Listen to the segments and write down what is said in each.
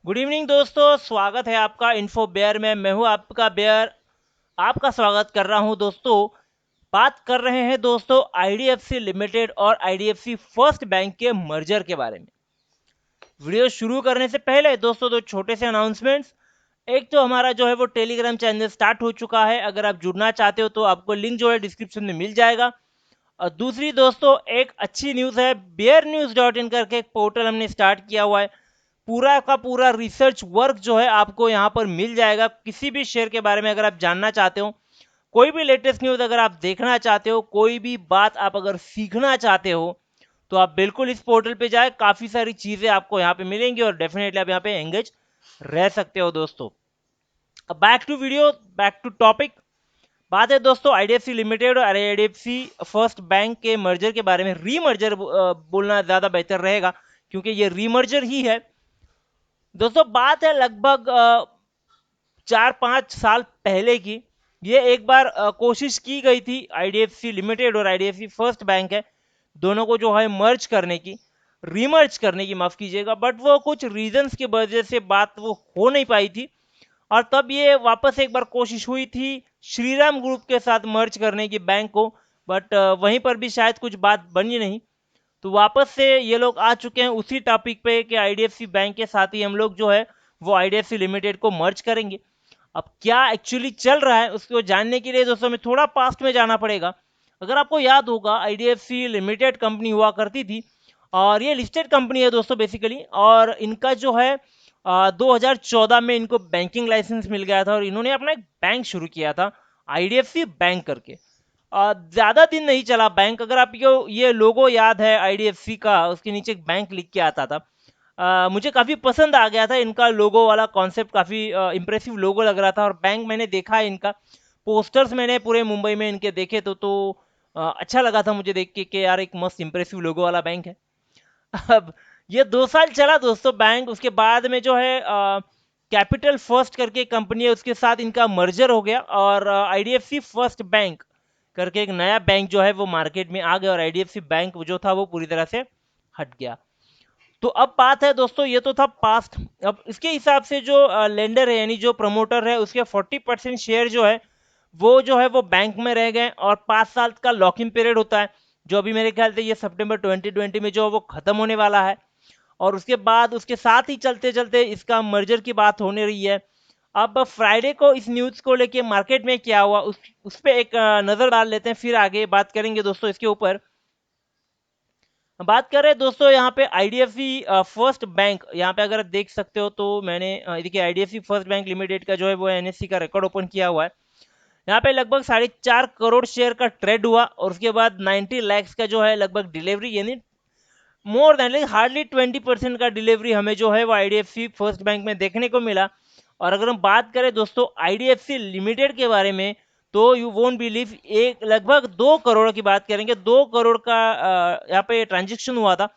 Good evening दोस्तों, स्वागत है आपका इन्फो बेयर में। मैं हूं आपका बेयर, आपका स्वागत कर रहा हूं दोस्तों। बात कर रहे हैं दोस्तों आईडीएफसी लिमिटेड और आईडीएफसी फर्स्ट बैंक के मर्जर के बारे में। वीडियो शुरू करने से पहले दोस्तों दो छोटे से अनाउंसमेंट्स। एक तो हमारा जो है वो टेलीग्राम चैनल स्टार्ट हो चुका है, अगर आप जुड़ना चाहते हो तो आपको लिंक जो है डिस्क्रिप्शन में मिल जाएगा। और दूसरी दोस्तों एक अच्छी न्यूज़ है, bearnews.in करके एक पोर्टल हमने स्टार्ट किया हुआ है। पूरा का पूरा रिसर्च वर्क जो है आपको यहाँ पर मिल जाएगा। किसी भी शेयर के बारे में अगर आप जानना चाहते हो, कोई भी लेटेस्ट न्यूज़ अगर आप देखना चाहते हो, कोई भी बात आप अगर सीखना चाहते हो, तो आप बिल्कुल इस पोर्टल पे जाए। काफ़ी सारी चीज़ें आपको यहाँ पे मिलेंगी और डेफिनेटली आप यहाँ पे एंगेज रह सकते हो दोस्तों। अब back to video, back to topic. बात है दोस्तों आईडीएफसी लिमिटेड और आईडीएफसी फर्स्ट बैंक के मर्जर के बारे में। रीमर्जर बोलना ज़्यादा बेहतर रहेगा क्योंकि ये रीमर्जर ही है दोस्तों। बात है लगभग 4-5 साल पहले की। ये एक बार कोशिश की गई थी आईडीएफसी लिमिटेड और आईडीएफसी फर्स्ट बैंक है दोनों को जो है मर्ज करने की, रीमर्ज करने की, माफ कीजिएगा, बट वो कुछ रीजंस की वजह से बात वो हो नहीं पाई थी। और तब ये वापस एक बार कोशिश हुई थी श्रीराम ग्रुप के साथ मर्ज करने की बैंक को, बट वहीं पर भी शायद कुछ बात बनी नहीं। तो वापस से ये लोग आ चुके हैं उसी टॉपिक पे कि आईडीएफसी बैंक के साथ ही हम लोग जो है वो आईडीएफसी लिमिटेड को मर्ज करेंगे। अब क्या एक्चुअली चल रहा है उसको जानने के लिए दोस्तों हमें थोड़ा पास्ट में जाना पड़ेगा। अगर आपको याद होगा आईडीएफसी लिमिटेड कंपनी हुआ करती थी और ये लिस्टेड कंपनी है दोस्तों बेसिकली। और इनका जो है 2014 में इनको बैंकिंग लाइसेंस मिल गया था और इन्होंने अपना एक बैंक शुरू किया था आईडीएफसी बैंक करके। ज़्यादा दिन नहीं चला बैंक। अगर आपको ये लोगो याद है आईडीएफसी का, उसके नीचे एक बैंक लिख के आता था। मुझे काफ़ी पसंद आ गया था इनका लोगो वाला कॉन्सेप्ट, काफ़ी इम्प्रेसिव लोगो लग रहा था। और बैंक मैंने देखा है इनका, पोस्टर्स मैंने पूरे मुंबई में इनके देखे तो अच्छा लगा था मुझे देख के कि यार एक मस्त इम्प्रेसिव लोगो वाला बैंक है। अब ये 2 साल चला दोस्तों बैंक, उसके बाद में जो है कैपिटल फर्स्ट करके कंपनी है उसके साथ इनका मर्जर हो गया और आईडीएफसी फर्स्ट बैंक करके एक नया बैंक जो है वो मार्केट में आ गया और आईडीएफसी बैंक जो था वो पूरी तरह से हट गया। तो अब बात है दोस्तों, ये तो था पास्ट। अब इसके हिसाब से जो लेंडर है यानी जो प्रमोटर है उसके 40% शेयर जो है वो बैंक में रह गए और 5 साल का लॉक इन पीरियड होता है जो अभी मेरे ख्याल से ये सितंबर 2020 में जो वो खत्म होने वाला है। और उसके बाद उसके साथ ही चलते चलते इसका मर्जर की बात होने रही है। अब फ्राइडे को इस न्यूज़ को लेके मार्केट में क्या हुआ उस पर एक नज़र डाल लेते हैं, फिर आगे बात करेंगे दोस्तों इसके ऊपर। बात कर रहे हैं दोस्तों यहाँ पे आईडीएफसी फर्स्ट बैंक। यहाँ पे अगर आप देख सकते हो तो मैंने देखिए आईडीएफसी फर्स्ट बैंक लिमिटेड का जो है वो एनएससी का रिकॉर्ड ओपन किया हुआ है। यहाँ पे लगभग 4.5 करोड़ शेयर का ट्रेड हुआ और उसके बाद 90 लैक्स का जो है लगभग डिलीवरी, यानी मोर देन लाइक हार्डली 20% का डिलीवरी हमें जो है वो आईडीएफसी फर्स्ट बैंक में देखने को मिला। और अगर हम बात करें दोस्तों आईडीएफसी लिमिटेड के बारे में तो यू वोंट बिलीव, एक लगभग 2 करोड़ की बात करेंगे, 2 करोड़ का यहाँ पे ट्रांजेक्शन हुआ था।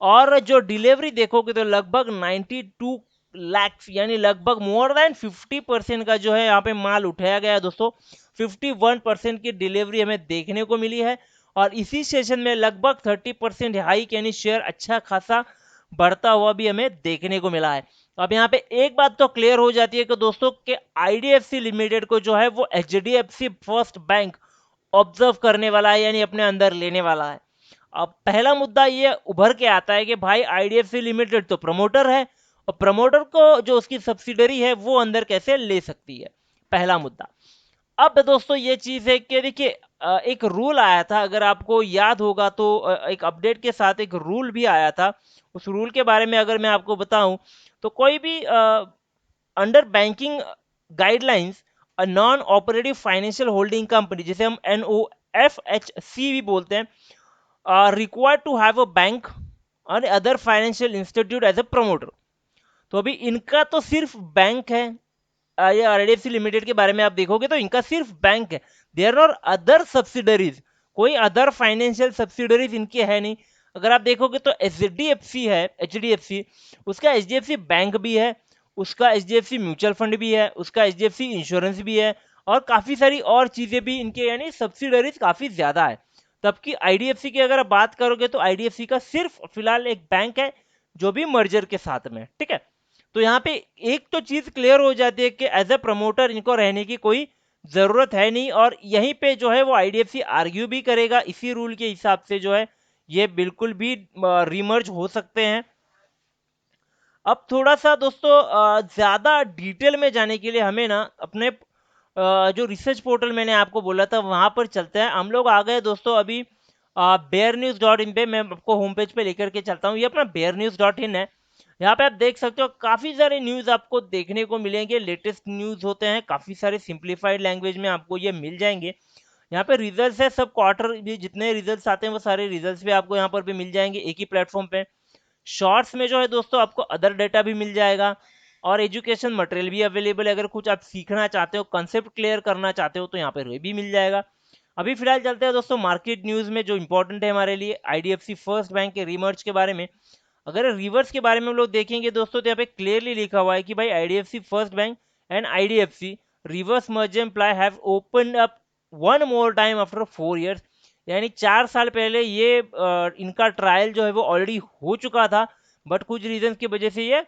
और जो डिलीवरी देखोगे तो लगभग 92 लैक्स, यानी लगभग मोर देन 50% का जो है यहाँ पे माल उठाया गया है दोस्तों। 51% की डिलीवरी हमें देखने को मिली है और इसी सेशन में लगभग 30% हाइक यानी शेयर अच्छा खासा बढ़ता हुआ भी हमें देखने को मिला है। अब यहाँ पे एक बात तो क्लियर हो जाती है कि दोस्तों के आईडीएफसी लिमिटेड को जो है वो एचडीएफसी फर्स्ट बैंक ऑब्जर्व करने वाला है, यानी अपने अंदर लेने वाला है। अब पहला मुद्दा ये उभर के आता है कि भाई आईडीएफसी लिमिटेड तो प्रमोटर है और प्रमोटर को जो उसकी सब्सिडरी है वो अंदर कैसे ले सकती है, पहला मुद्दा। अब दोस्तों ये चीज़ है कि देखिए एक रूल आया था, अगर आपको याद होगा तो एक अपडेट के साथ एक रूल भी आया था। उस रूल के बारे में अगर मैं आपको बताऊं तो कोई भी under banking guidelines non operative financial holding company, जिसे हम NOFHC भी बोलते हैं, required to have a bank और other financial institute as a promoter. तो अभी इनका तो सिर्फ बैंक है। ये आरडीएफसी लिमिटेड के बारे में आप देखोगे तो इनका सिर्फ बैंक है, देयर आर अदर सब्सिडरीज, कोई अदर फाइनेंशियल सब्सिडरीज इनकी है नहीं। अगर आप देखोगे तो एचडीएफसी है, एचडीएफसी, उसका एचडीएफसी बैंक भी है, उसका एचडीएफसी म्यूचुअल फंड भी है, उसका एचडीएफसी इंश्योरेंस भी है और काफ़ी सारी और चीज़ें भी इनके, यानी सब्सिडरीज काफ़ी ज़्यादा है। तबकि आईडीएफसी की अगर आप बात करोगे तो आईडीएफसी का सिर्फ फिलहाल एक बैंक है जो भी मर्जर के साथ में, ठीक है। तो यहाँ पे एक तो चीज क्लियर हो जाती है कि एज ए प्रमोटर इनको रहने की कोई जरूरत है नहीं, और यहीं पे जो है वो आईडीएफसी आर्ग्यू भी करेगा इसी रूल के हिसाब से जो है ये बिल्कुल भी रिमर्ज हो सकते हैं। अब थोड़ा सा दोस्तों ज्यादा डिटेल में जाने के लिए हमें ना अपने जो रिसर्च पोर्टल मैंने आपको बोला था वहां पर चलते हैं। हम लोग आ गए दोस्तों अभी बेयर न्यूज डॉट इन पे। मैं आपको होम पेज पे लेकर के चलता हूँ, ये अपना बेयर न्यूज डॉट इन है। यहाँ पे आप देख सकते हो काफी सारे न्यूज आपको देखने को मिलेंगे, लेटेस्ट न्यूज होते हैं, काफी सारे सिंप्लीफाइड लैंग्वेज में आपको ये मिल जाएंगे। यहाँ पे रिजल्ट्स है, सब क्वार्टर भी जितने रिजल्ट्स आते हैं वो सारे रिजल्ट्स भी आपको यहाँ पर भी मिल जाएंगे एक ही प्लेटफॉर्म पे। शॉर्ट्स में जो है दोस्तों आपको अदर डेटा भी मिल जाएगा, और एजुकेशन मटेरियल भी अवेलेबल है। अगर कुछ आप सीखना चाहते हो, कंसेप्ट क्लियर करना चाहते हो तो यहाँ पर ये भी मिल जाएगा। अभी फिलहाल चलते हैं दोस्तों मार्केट न्यूज में जो इंपॉर्टेंट है हमारे लिए, आईडीएफसी फर्स्ट बैंक के रिमर्ज के बारे में। अगर रिवर्स के बारे में हम लोग देखेंगे दोस्तों तो यहाँ पे क्लियरली लिखा हुआ है कि भाई IDFC first bank and IDFC reverse merge employee have open up one more time after 4 years। यानी 4 साल पहले ये इनका ट्रायल जो है वो ऑलरेडी हो चुका था, बट कुछ रीजन की वजह से ये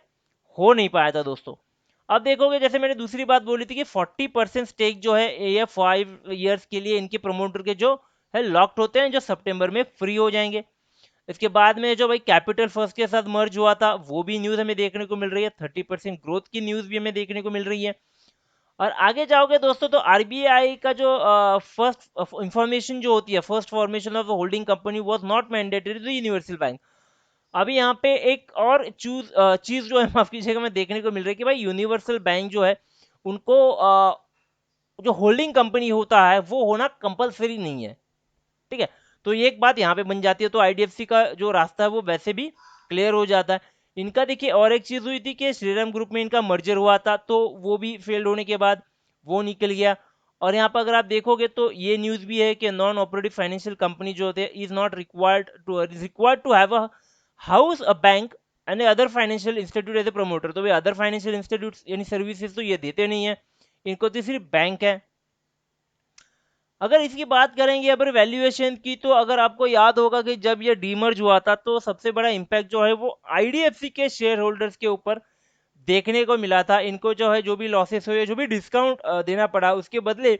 हो नहीं पाया था दोस्तों। अब देखोगे जैसे मैंने दूसरी बात बोली थी कि 40% स्टेक जो है ये 5 years के लिए इनके प्रमोटर के जो है लॉक्ड होते हैं, जो सितंबर में फ्री हो जाएंगे। इसके बाद में जो भाई कैपिटल फर्स्ट के साथ मर्ज हुआ था वो भी न्यूज हमें देखने को मिल रही है, 30% ग्रोथ की न्यूज भी हमें देखने को मिल रही है। और आगे जाओगे दोस्तों तो आरबीआई का जो फर्स्ट इंफॉर्मेशन जो होती है, first formation of holding company was not mandatory to universal bank. अभी यहाँ पे एक और चीज जो है माफ कीजिएगा मैं देखने को मिल रही है कि भाई यूनिवर्सल बैंक जो है उनको जो होल्डिंग कंपनी होता है वो होना कंपलसरी नहीं है, ठीक है। तो ये एक बात यहाँ पे बन जाती है, तो आईडीएफसी का जो रास्ता है वो वैसे भी क्लियर हो जाता है। इनका देखिए और एक चीज हुई थी कि श्रीराम ग्रुप में इनका मर्जर हुआ था, तो वो भी फेल्ड होने के बाद वो निकल गया। और यहाँ पर अगर आप देखोगे तो ये न्यूज भी है कि नॉन ऑपरेटिव फाइनेंशियल कंपनी जो होते हैं is not required to have a house a bank and other financial institute as a promoter. तो वे अदर फाइनेंशियल इंस्टीट्यूट यानी सर्विसेज तो ये देते नहीं है, इनको तो सिर्फ बैंक है। अगर इसकी बात करेंगे अगर वैल्यूएशन की, तो अगर आपको याद होगा कि जब ये डीमर्ज हुआ था तो सबसे बड़ा इंपैक्ट जो है वो आईडीएफसी के शेयर होल्डर्स के ऊपर देखने को मिला था। इनको जो है जो भी लॉसेस हुए, जो भी डिस्काउंट देना पड़ा, उसके बदले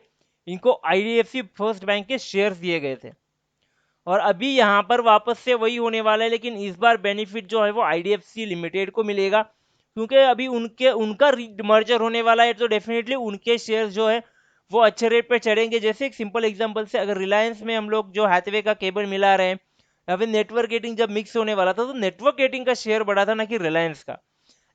इनको आईडीएफसी फर्स्ट बैंक के शेयर्स दिए गए थे। और अभी यहाँ पर वापस से वही होने वाला है, लेकिन इस बार बेनिफिट जो है वो आईडीएफसी लिमिटेड को मिलेगा, क्योंकि अभी उनका मर्जर होने वाला है, तो डेफिनेटली उनके शेयर्स जो है वो अच्छे रेट पे चढ़ेंगे। जैसे एक सिंपल एग्जांपल से अगर रिलायंस में हम लोग जो हैथवे का केबल मिला रहे हैं, या फिर नेटवर्क गेटिंग जब मिक्स होने वाला था तो नेटवर्क गेटिंग का शेयर बढ़ा था ना कि रिलायंस का।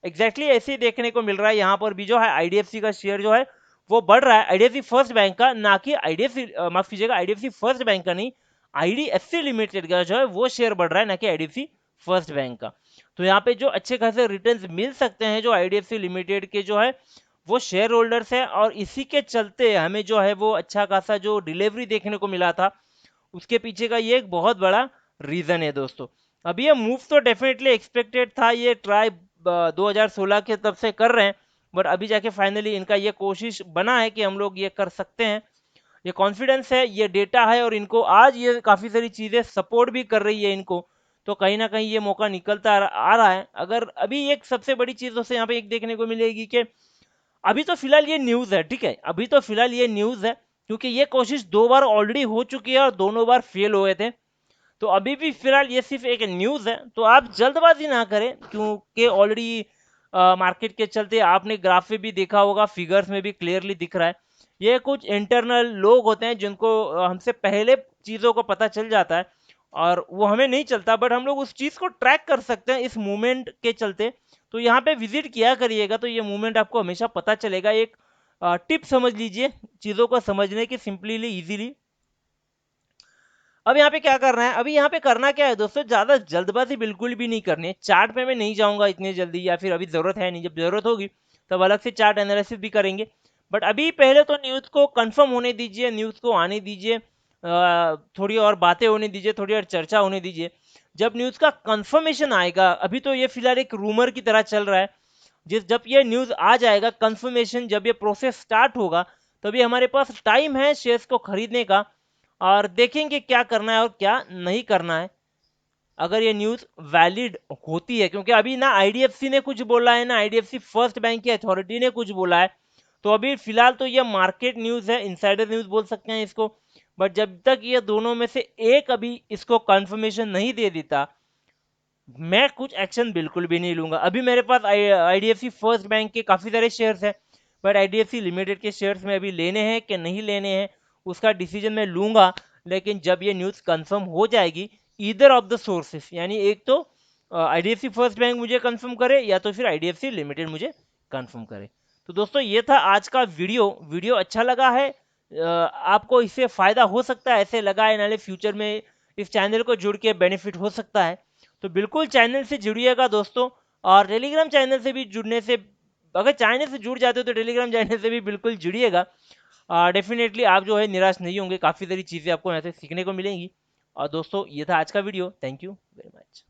एग्जैक्टली ऐसे ही देखने को मिल रहा है यहाँ पर भी जो है आईडीएफसी का शेयर जो है वो बढ़ रहा है, आईडीएफसी फर्स्ट बैंक का, ना कि आईडीएफसी माफ कीजिएगा आईडीएफसी फर्स्ट बैंक का नहीं, आईडीएफसी लिमिटेड का जो है वो शेयर बढ़ रहा है, ना कि आईडीएफसी फर्स्ट बैंक का। तो यहाँ पे जो अच्छे खासे रिटर्न्स मिल सकते हैं जो आईडीएफसी लिमिटेड के जो है वो शेयर होल्डर्स है, और इसी के चलते हमें जो है वो अच्छा खासा जो डिलीवरी देखने को मिला था उसके पीछे का ये एक बहुत बड़ा रीजन है दोस्तों। अभी ये मूव तो डेफिनेटली एक्सपेक्टेड था, ये ट्राई 2016 के तब से कर रहे हैं, बट अभी जाके फाइनली इनका ये कोशिश बना है कि हम लोग ये कर सकते हैं। ये कॉन्फिडेंस है, ये डेटा है, और इनको आज ये काफ़ी सारी चीज़ें सपोर्ट भी कर रही है इनको। तो कहीं ना कहीं ये मौका निकलता आ रहा है। अगर अभी एक सबसे बड़ी चीज़ दोस्तों यहाँ पे एक देखने को मिलेगी कि अभी तो फिलहाल ये न्यूज़ है, ठीक है, अभी तो फिलहाल ये न्यूज़ है, क्योंकि ये कोशिश 2 बार ऑलरेडी हो चुकी है और दोनों बार फेल हुए थे। तो अभी भी फिलहाल ये सिर्फ एक न्यूज़ है, तो आप जल्दबाजी ना करें, क्योंकि ऑलरेडी मार्केट के चलते आपने ग्राफ में भी देखा होगा, फिगर्स में भी क्लियरली दिख रहा है। ये कुछ इंटरनल लोग होते हैं जिनको हमसे पहले चीज़ों को पता चल जाता है, और वो हमें नहीं चलता, बट हम लोग उस चीज़ को ट्रैक कर सकते हैं इस मूवमेंट के चलते। तो यहाँ पे विजिट किया करिएगा, तो ये मूवमेंट आपको हमेशा पता चलेगा। एक टिप समझ लीजिए चीज़ों को समझने की, सिंपली इजीली। अब यहाँ पे क्या करना है, अभी यहाँ पे करना क्या है दोस्तों, ज्यादा जल्दबाजी बिल्कुल भी नहीं करनी है। चार्ट पे मैं नहीं जाऊंगा इतनी जल्दी, या फिर अभी जरूरत है नहीं, जब जरूरत होगी तब अलग से चार्ट एनालिसिस भी करेंगे। बट अभी पहले तो न्यूज को कंफर्म होने दीजिए, न्यूज को आने दीजिए, थोड़ी और बातें होने दीजिए, थोड़ी और चर्चा होने दीजिए। जब न्यूज का कंफर्मेशन आएगा, अभी तो ये फिलहाल एक रूमर की तरह चल रहा है, जब ये न्यूज आ जाएगा कंफर्मेशन, जब ये प्रोसेस स्टार्ट होगा, तभी हमारे पास टाइम है शेयर्स को खरीदने का, और देखेंगे क्या करना है और क्या नहीं करना है। अगर ये न्यूज़ वैलिड होती है, क्योंकि अभी ना आईडीएफसी ने कुछ बोला है ना आईडीएफसी फर्स्ट बैंक की अथॉरिटी ने कुछ बोला है। तो अभी फिलहाल तो ये मार्केट न्यूज़ है, इनसाइडर न्यूज़ बोल सकते हैं इसको। बट जब तक ये दोनों में से एक अभी इसको कंफर्मेशन नहीं दे देता, मैं कुछ एक्शन बिल्कुल भी नहीं लूंगा। अभी मेरे पास आईडीएफसी फर्स्ट बैंक के काफ़ी सारे शेयर्स हैं, बट आईडीएफसी लिमिटेड के शेयर्स में अभी लेने हैं कि नहीं लेने हैं उसका डिसीजन मैं लूंगा, लेकिन जब ये न्यूज़ कंफर्म हो जाएगी ईदर ऑफ द सोर्सेस, यानी एक तो आईडीएफसी फर्स्ट बैंक मुझे कंफर्म करे या तो फिर आईडीएफसी लिमिटेड मुझे कंफर्म करे। तो दोस्तों ये था आज का वीडियो। वीडियो अच्छा लगा है, आपको इससे फ़ायदा हो सकता है, ऐसे लगा है नाले फ्यूचर में इस चैनल को जुड़ के बेनिफिट हो सकता है, तो बिल्कुल चैनल से जुड़िएगा दोस्तों। और टेलीग्राम चैनल से भी जुड़ने से, अगर चैनल से जुड़ जाते हो तो टेलीग्राम चैनल से भी बिल्कुल जुड़िएगा। डेफिनेटली आप जो है निराश नहीं होंगे, काफ़ी सारी चीज़ें आपको यहाँ से सीखने को मिलेंगी। और दोस्तों ये था आज का video, thank you very much.